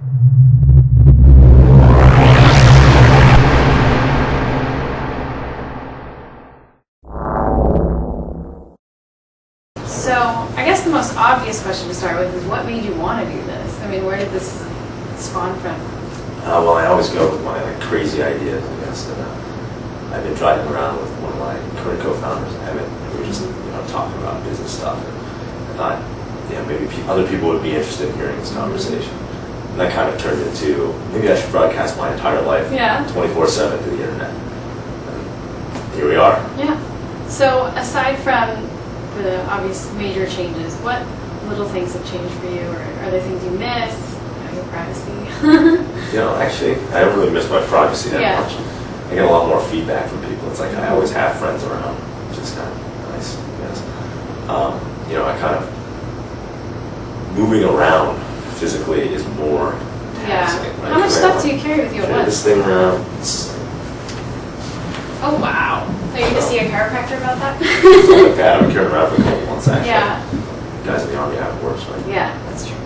So, I guess the most obvious question to start with is what made you want to do this? I mean, where did this spawn from? Well, I always go with my crazy ideas, I guess. And, I've been driving around with one of my current co-founders, Evan. We were just talking about business stuff. And I thought, maybe other people would be interested in hearing this conversation. And that kind of turned into, maybe I should broadcast my entire life 24/7 through the internet. And here we are. Yeah. So, aside from the obvious major changes, what little things have changed for you, or are there things you miss? Your privacy? Actually, I don't really miss my privacy that much. I get a lot more feedback from people. It's like I always have friends around, which is kind of nice, I guess. I kind of, moving around physically is more taxing. Right? How much stuff do you carry with you at once? This thing around. Oh, wow. Are you going to see a chiropractor about that? It's not like that. I've been carrying around for a couple months, actually. Yeah. Guys in the Army have it worse, right? Yeah, that's true.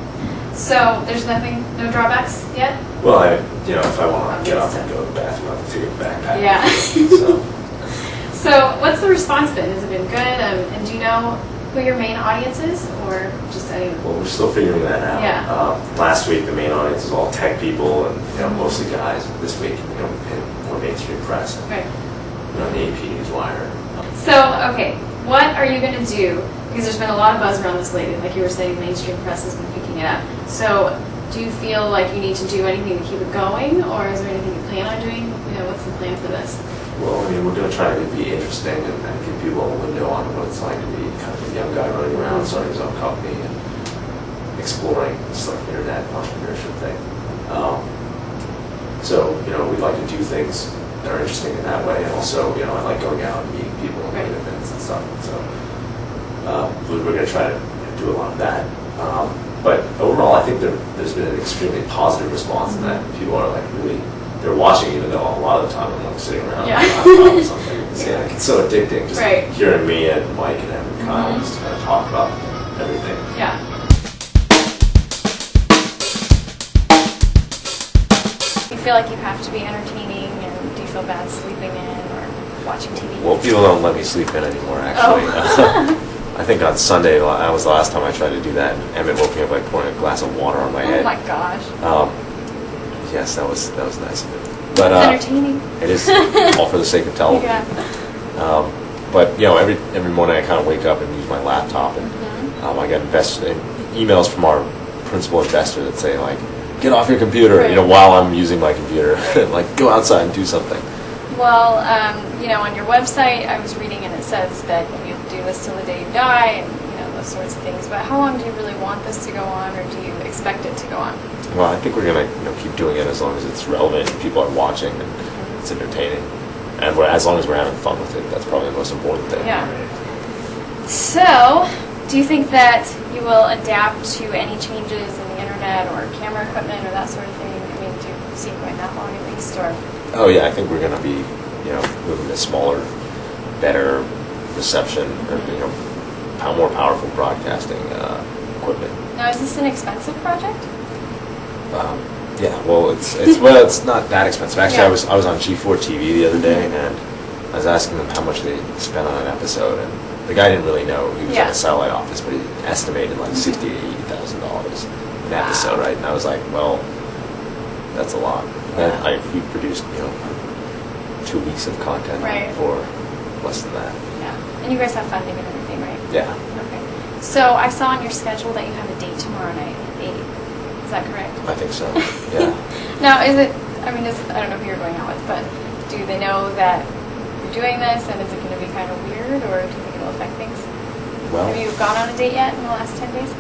So, there's no drawbacks yet? Well, if I want to get up and go to the bathroom, I have to take a backpack. Yeah. So. So, what's the response been? Has it been good? And do you know who your main audience is, or just anyone? Well, we're still figuring that out. Yeah. Last week, the main audience is all tech people and mostly guys. This week, in more mainstream press. Right. The AP Newswire. So, okay, what are you going to do? Because there's been a lot of buzz around this lately. Like you were saying, mainstream press has been picking it up. So, do you feel like you need to do anything to keep it going, or is there anything you plan on doing? What's the plan for this? Well, we're going to try to be interesting and give people a window on what it's like to be kind of a young guy running around, starting his own company, and exploring this internet entrepreneurship thing. So, we'd like to do things that are interesting in that way, and also, I like going out and meeting people and going to events and stuff. So, we're going to try to do a lot of that. But overall, I think there's been an extremely positive response in that. People are they're watching, even though a lot of the time I'm sitting around on my laptop or something. It's so addicting, just hearing me and Mike and Evan and Kyle just kind of talk about everything. Yeah. Do you feel like you have to be entertaining, and do you feel bad sleeping in or watching TV? Well, people don't let me sleep in anymore, actually. Oh. I think on Sunday, that was the last time I tried to do that. Emmett woke me up by pouring a glass of water on my head. Oh my gosh. Yes, that was nice of it. But it's entertaining. It is all for the sake of television. Yeah. But every morning I kind of wake up and use my laptop, and I get emails from our principal investor that say get off your computer, while I'm using my computer, go outside and do something. Well, on your website, I was reading, and it says that you do this till the day you die, and those sorts of things. But how long do you really want this to go on, or do you expect it to go on? Well, I think we're going to keep doing it as long as it's relevant and people are watching and it's entertaining, and as long as we're having fun with it. That's probably the most important thing. Yeah. So, do you think that you will adapt to any changes in the internet or camera equipment or that sort of thing? I mean, do you see it going that long at least, or? Oh yeah, I think we're going to be, moving to smaller, better reception, or more powerful broadcasting equipment. Now, is this an expensive project? Yeah, well, it's not that expensive. Actually, I was on G4 TV the other day, and I was asking them how much they spent on an episode, and the guy didn't really know. He was in a satellite office, but he estimated $60,000 to $80,000 an episode, right? And I was like, well, that's a lot. And we produced, 2 weeks of content for less than that. Yeah, and you guys have funding and everything, right? Yeah. Okay. So I saw on your schedule that you have a date tomorrow night at 8. Is that correct? I think so, yeah. Now, I don't know who you're going out with, but do they know that you're doing this, and is it going to be kind of weird, or do you think it'll affect things? Well, have you gone on a date yet in the last 10 days?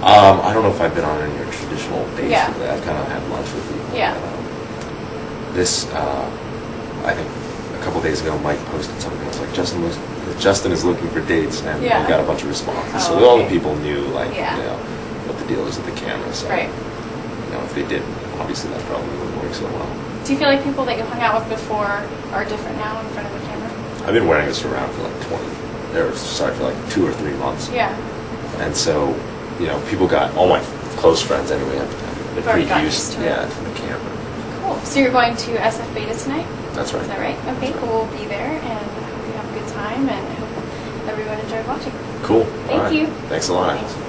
I don't know if I've been on any of your traditional dates. Yeah. I kind of had lunch with you. Yeah. I think a couple days ago, Mike posted something. I was like, Justin is looking for dates, and we got a bunch of responses. So all the people knew, what the deal is with the camera. So, if they did, obviously that probably wouldn't work so well. Do you feel like people that you hung out with before are different now in front of the camera? I've been wearing this around for for 2 or 3 months. Yeah. And so, people got, all my close friends anyway, have You've already gotten used used to it. yeah, to the camp. Cool. So you're going to SF Beta tonight? That's right. Is that right? Okay, cool. We'll be there, and I hope you have a good time, and I hope everyone enjoyed watching. Cool. Thank All right. you. Thanks a lot. Thanks.